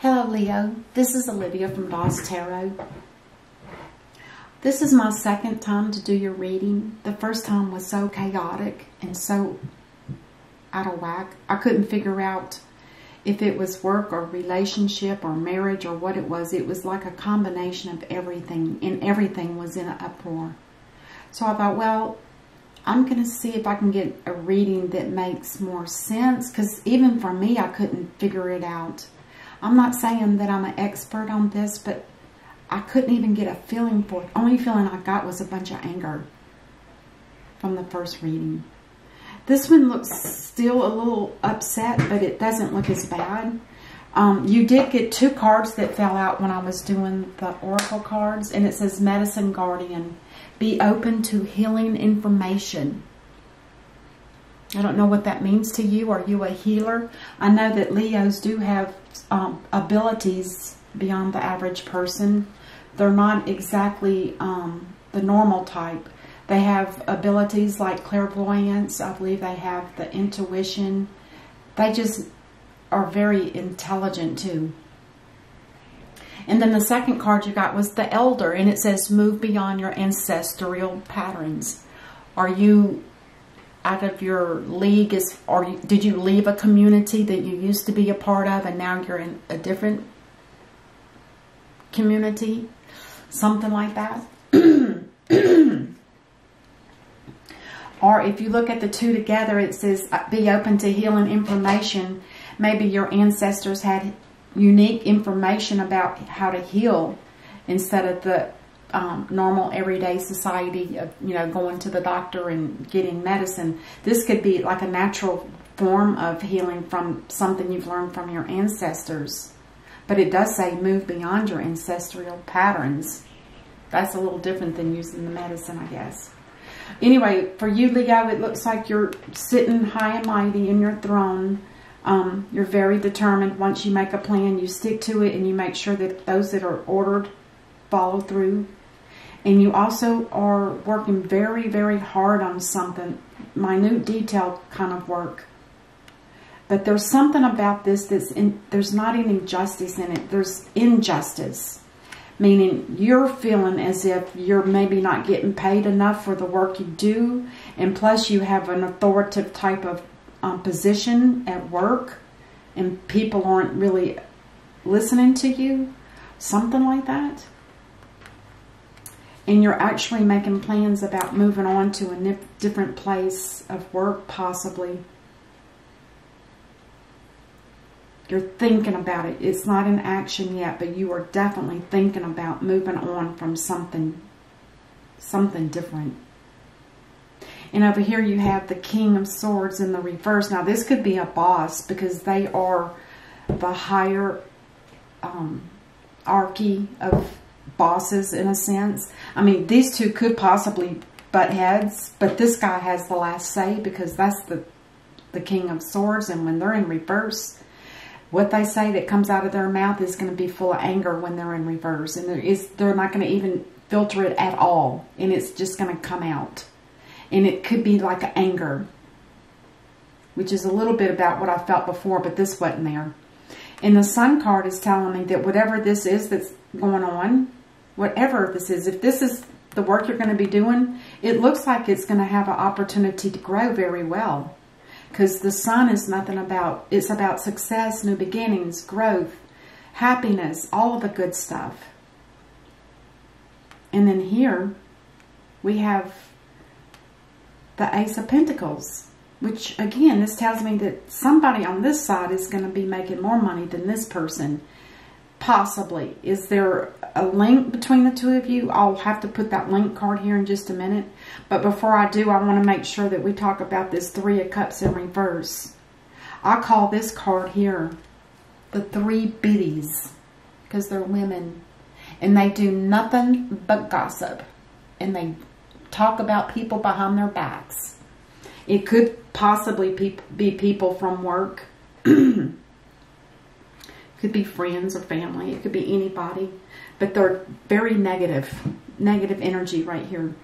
Hello Leo, this is Olivia from Boss Tarot. This is my second time to do your reading. The first time was so chaotic and so out of whack. I couldn't figure out if it was work or relationship or marriage or what it was. It was like a combination of everything, and everything was in an uproar. So I thought, well, I'm going to see if I can get a reading that makes more sense, because even for me, I couldn't figure it out. I'm not saying that I'm an expert on this, but I couldn't even get a feeling for it. The only feeling I got was a bunch of anger from the first reading. This one looks still a little upset, but it doesn't look as bad. You did get two cards that fell out when I was doing the oracle cards, and it says Medicine Guardian. Be open to healing information. I don't know what that means to you. Are you a healer? I know that Leos do have abilities beyond the average person. They're not exactly the normal type. They have abilities like clairvoyance. I believe they have the intuition. They just are very intelligent too. And then the second card you got was the Elder, and it says move beyond your ancestral patterns. Are you out of your league? Did you leave a community that you used to be a part of and now you're in a different community? Something like that. Or if you look at the two together, it says be open to healing information. Maybe your ancestors had unique information about how to heal instead of the normal everyday society of, you know, going to the doctor and getting medicine. This could be like a natural form of healing from something you've learned from your ancestors. But it does say move beyond your ancestral patterns. That's a little different than using the medicine, I guess. Anyway, for you, Leo, it looks like you're sitting high and mighty in your throne. You're very determined. Once you make a plan, you stick to it, and you make sure that those that are ordered follow through. And you also are working very, very hard on something, minute detail kind of work. But there's something about this there's not any justice in it. There's injustice, meaning you're feeling as if you're maybe not getting paid enough for the work you do, and plus you have an authoritative type of position at work, and people aren't really listening to you, something like that. And you're actually making plans about moving on to a different place of work, possibly. You're thinking about it. It's not in action yet, but you are definitely thinking about moving on from something different. And over here you have the King of Swords in the reverse. Now this could be a boss, because they are the higher hierarchy of bosses in a sense. I mean, these two could possibly butt heads, but this guy has the last say, because that's the King of Swords. And when they're in reverse, what they say that comes out of their mouth is going to be full of anger when they're in reverse. And they're not going to even filter it at all. And it's just going to come out. And it could be like anger, which is a little bit about what I felt before, but this wasn't there. And the Sun card is telling me that whatever this is that's going on, whatever this is, if this is the work you're going to be doing, it looks like it's going to have an opportunity to grow very well. Because the Sun is nothing about, it's about success, new beginnings, growth, happiness, all of the good stuff. And then here we have the Ace of Pentacles, which again, this tells me that somebody on this side is going to be making more money than this person. Possibly. Is there a link between the two of you? I'll have to put that link card here in just a minute. But before I do, I want to make sure that we talk about this Three of Cups in reverse. I call this card here the Three Biddies, because they're women. And they do nothing but gossip. And they talk about people behind their backs. It could possibly be people from work. Could be friends or family. It could be anybody. But they're very negative energy right here.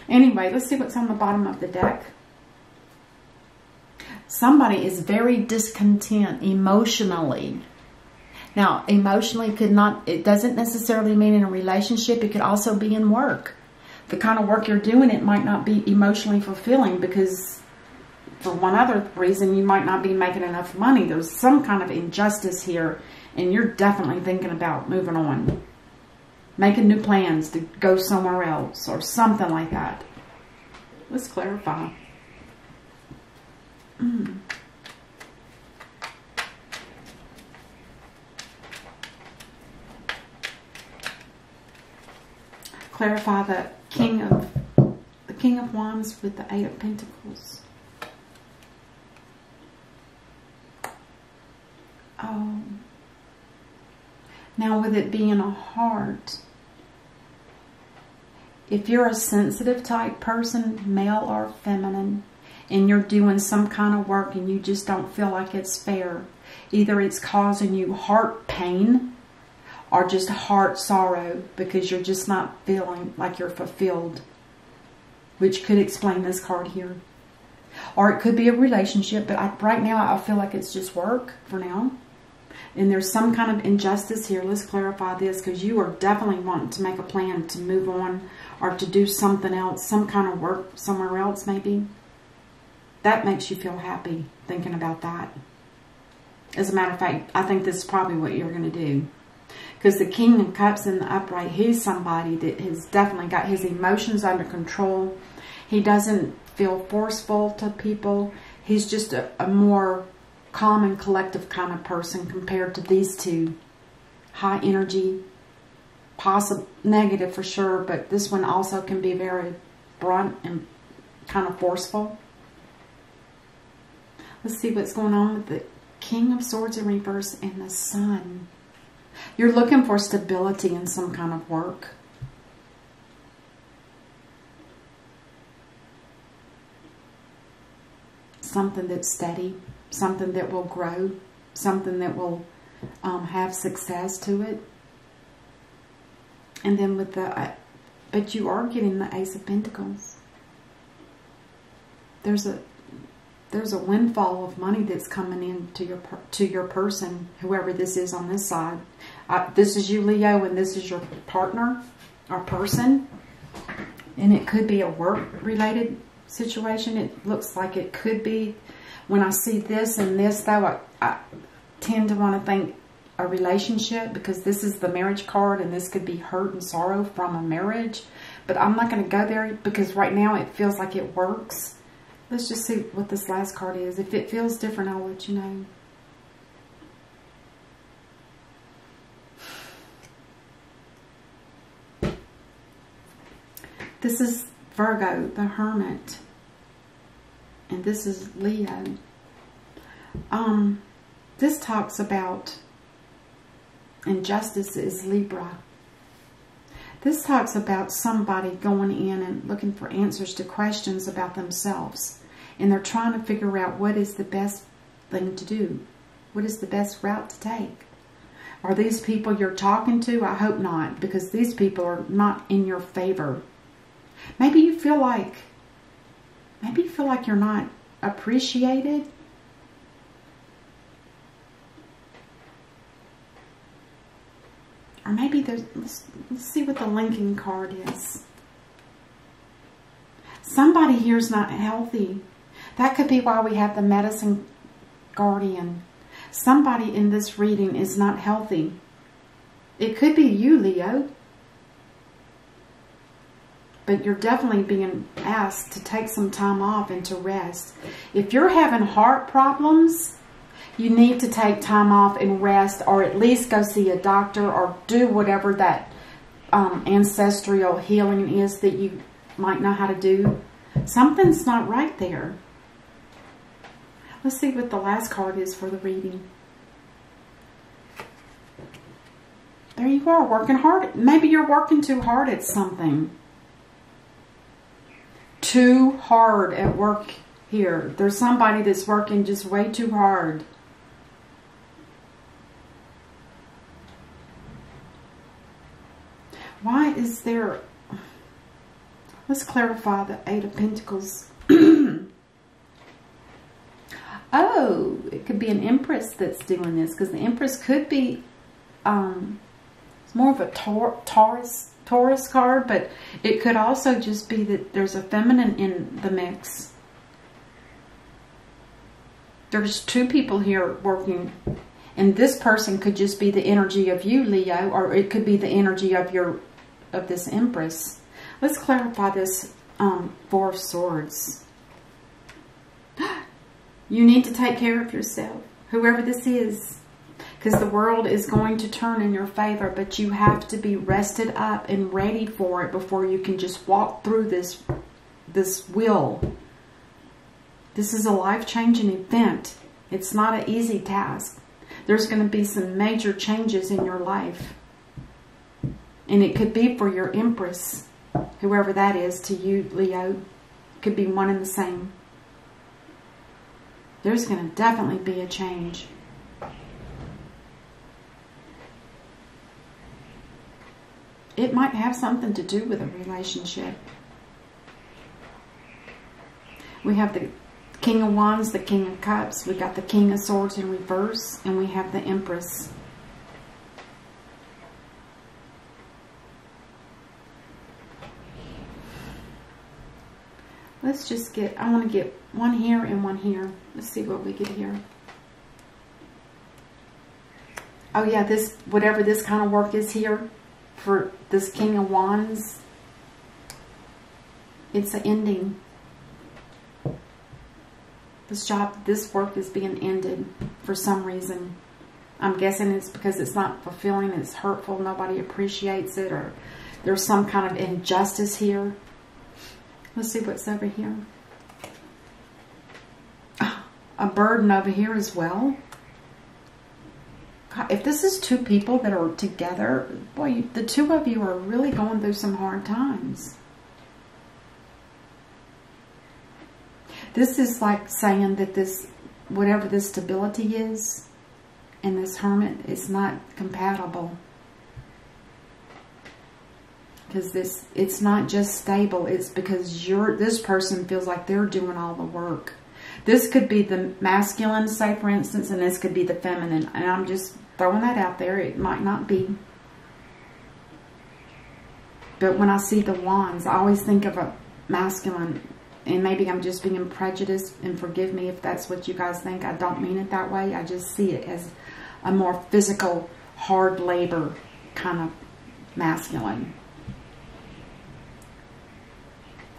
Anyway, let's see what's on the bottom of the deck. Somebody is very discontent emotionally. Now, emotionally it doesn't necessarily mean in a relationship. It could also be in work. The kind of work you're doing, it might not be emotionally fulfilling because for one other reason, you might not be making enough money. There's some kind of injustice here, and you're definitely thinking about moving on. Making new plans to go somewhere else or something like that. Let's clarify. Clarify the King of Wands with the Eight of Pentacles. Oh. Now with it being a heart, if you're a sensitive type person, male or feminine, and you're doing some kind of work and you just don't feel like it's fair, either it's causing you heart pain or just heart sorrow because you're just not feeling like you're fulfilled, which could explain this card here. Or it could be a relationship, but right now I feel like it's just work for now. And there's some kind of injustice here. Let's clarify this, because you are definitely wanting to make a plan to move on or to do something else, some kind of work somewhere else maybe. That makes you feel happy thinking about that. As a matter of fact, I think this is probably what you're going to do. Because the King of Cups in the upright, he's somebody that has definitely got his emotions under control. He doesn't feel forceful to people. He's just a more calm and collective kind of person compared to these two. High energy, possible negative for sure, but this one also can be very blunt and kind of forceful. Let's see what's going on with the King of Swords in reverse and the Sun. You're looking for stability in some kind of work. Something that's steady, something that will grow, something that will have success to it. And then with the, but you are getting the Ace of Pentacles. There's a windfall of money that's coming in to your person, whoever this is on this side. This is you, Leo, and this is your partner or person. And it could be a work-related situation. It looks like it could be. When I see this and this, though, I tend to want to think a relationship, because this is the marriage card, and this could be hurt and sorrow from a marriage. But I'm not going to go there because right now it feels like it works. Let's just see what this last card is. If it feels different, I'll let you know. This is Virgo, the Hermit. And this is Leo. This talks about injustice is Libra. This talks about somebody going in and looking for answers to questions about themselves. And they're trying to figure out what is the best thing to do. What is the best route to take? Are these people you're talking to? I hope not, because these people are not in your favor. Maybe you feel like you're not appreciated. Or maybe there's, let's see what the linking card is. Somebody here is not healthy. That could be why we have the Medicine Guardian. Somebody in this reading is not healthy. It could be you, Leo. But you're definitely being asked to take some time off and to rest. If you're having heart problems, you need to take time off and rest, or at least go see a doctor, or do whatever that ancestral healing is that you might know how to do. Something's not right there. Let's see what the last card is for the reading. There you are, working hard. Maybe you're working too hard at something. Too hard at work here. There's somebody that's working just way too hard. Why is there... Let's clarify the Eight of Pentacles. Oh, it could be an Empress that's doing this, because the Empress could be it's more of a Taurus card, but it could also just be that there's a feminine in the mix. There's two people here working, and this person could just be the energy of you, Leo, or it could be the energy of this Empress. Let's clarify this Four of Swords. You need to take care of yourself, whoever this is, because the world is going to turn in your favor, but you have to be rested up and ready for it before you can just walk through this wheel. This is a life-changing event. It's not an easy task. There's going to be some major changes in your life. And it could be for your Empress, whoever that is to you, Leo. It could be one and the same. There's going to definitely be a change. It might have something to do with a relationship. We have the King of Wands, the King of Cups. We got the King of Swords in reverse, and we have the Empress. Let's just get, I want to get one here and one here. Let's see what we get here. Oh yeah, this, whatever this kind of work is here for this King of Wands, it's an ending. This job, this work is being ended for some reason. I'm guessing it's because it's not fulfilling, it's hurtful, nobody appreciates it, or there's some kind of injustice here. Let's see what's over here. A burden over here as well. God, if this is two people that are together, boy, the two of you are really going through some hard times. This is like saying that this, whatever this stability is, and this Hermit is not compatible. Because this, it's not just stable, it's because this person feels like they're doing all the work. This could be the masculine, say for instance, and this could be the feminine. And I'm just throwing that out there. It might not be. But when I see the wands, I always think of a masculine. And maybe I'm just being prejudiced, and forgive me if that's what you guys think. I don't mean it that way. I just see it as a more physical, hard labor kind of masculine.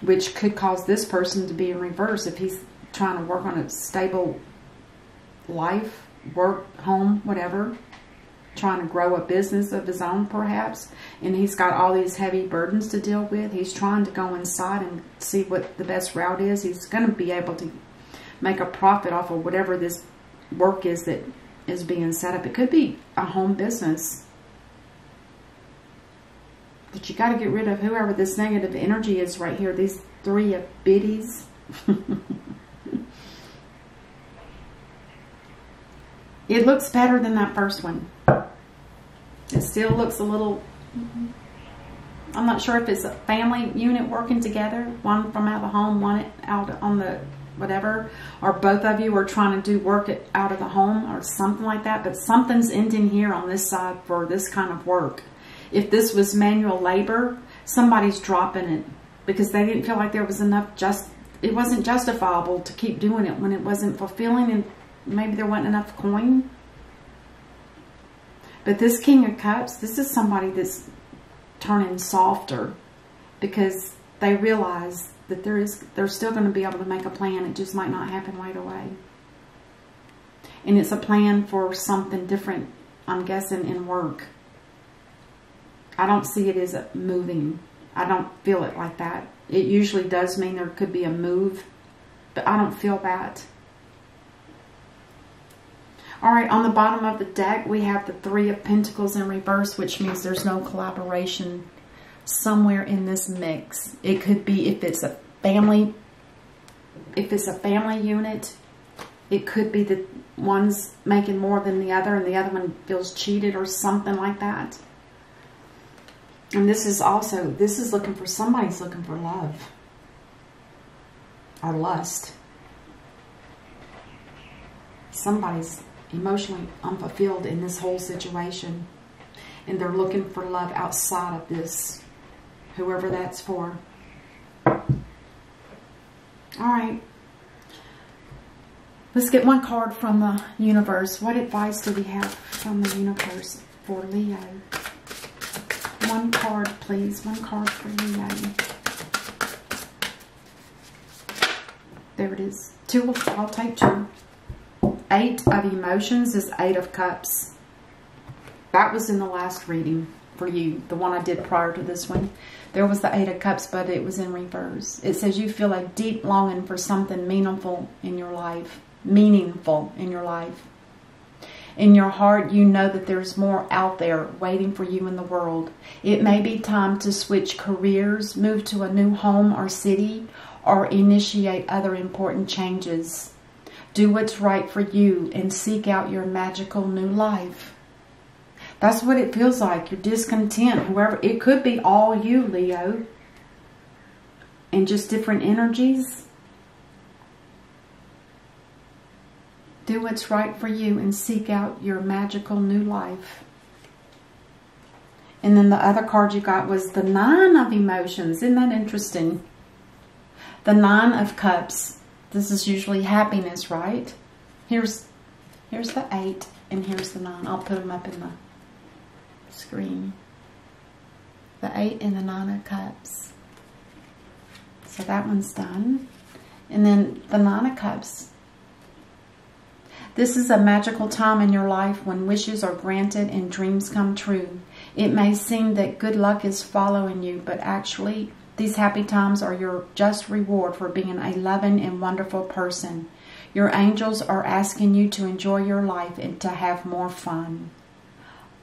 Which could cause this person to be in reverse if he's trying to work on a stable life, work, home, whatever. Trying to grow a business of his own, perhaps. And he's got all these heavy burdens to deal with. He's trying to go inside and see what the best route is. He's going to be able to make a profit off of whatever this work is that is being set up. It could be a home business. But you got to get rid of whoever this negative energy is right here. These three of biddies. It looks better than that first one. It still looks a little... I'm not sure if it's a family unit working together. One from out of the home, one out on the whatever. Or both of you are trying to do work out of the home or something like that. But something's ending here on this side for this kind of work. If this was manual labor, somebody's dropping it because they didn't feel like there was enough, it wasn't justifiable to keep doing it when it wasn't fulfilling, and maybe there wasn't enough coin. But this King of Cups, this is somebody that's turning softer because they realize that they're still going to be able to make a plan. It just might not happen right away. And it's a plan for something different, I'm guessing, in work. I don't see it as moving. I don't feel it like that. It usually does mean there could be a move, but I don't feel that. All right, on the bottom of the deck, we have the Three of Pentacles in reverse, which means there's no collaboration somewhere in this mix. It could be if it's a family unit, it could be that one's making more than the other and the other one feels cheated or something like that. And this is also, this is looking for, somebody's looking for love or lust. Somebody's emotionally unfulfilled in this whole situation. and they're looking for love outside of this, whoever that's for. All right. Let's get one card from the universe. What advice do we have from the universe for Leo? One card, please. One card for Leo. There it is. Two. I'll take two. 8 of emotions is 8 of cups. That was in the last reading for you, the one I did prior to this one. There was the 8 of cups, but it was in reverse. It says you feel a deep longing for something meaningful in your life. Meaningful in your life. In your heart, you know that there's more out there waiting for you in the world. It may be time to switch careers, move to a new home or city, or initiate other important changes. Do what's right for you and seek out your magical new life. That's what it feels like. You're discontent. Whoever, it could be all you, Leo. And just different energies. Do what's right for you and seek out your magical new life. And then the other card you got was the 9 of emotions. Isn't that interesting? The 9 of cups. This is usually happiness, right? Here's the 8 and here's the 9. I'll put them up in the screen. The 8 and the 9 of cups. So that one's done. And then the 9 of cups. This is a magical time in your life when wishes are granted and dreams come true. It may seem that good luck is following you, but actually these happy times are your just reward for being a loving and wonderful person. Your angels are asking you to enjoy your life and to have more fun.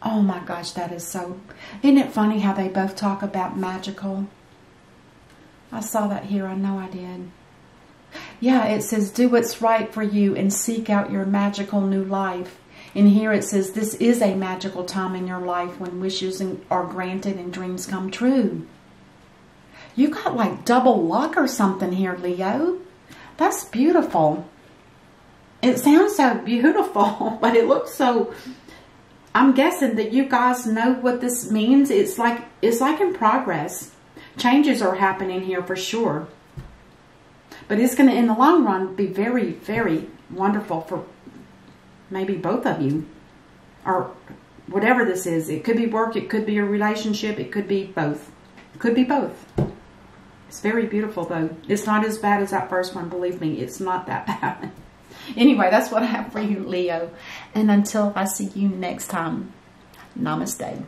Oh my gosh, that is so... Isn't it funny how they both talk about magical? I saw that here. I know I did. Yeah, it says, do what's right for you and seek out your magical new life. And here it says, this is a magical time in your life when wishes are granted and dreams come true. You got like double luck or something here, Leo. That's beautiful. It sounds so beautiful, but it looks so... I'm guessing that you guys know what this means. It's like in progress. Changes are happening here for sure. But it's going to, in the long run, be very, very wonderful for maybe both of you. Or whatever this is. It could be work. It could be a relationship. It could be both. It could be both. It's very beautiful, though. It's not as bad as that first one. Believe me, it's not that bad. Anyway, that's what I have for you, Leo. And until I see you next time, namaste.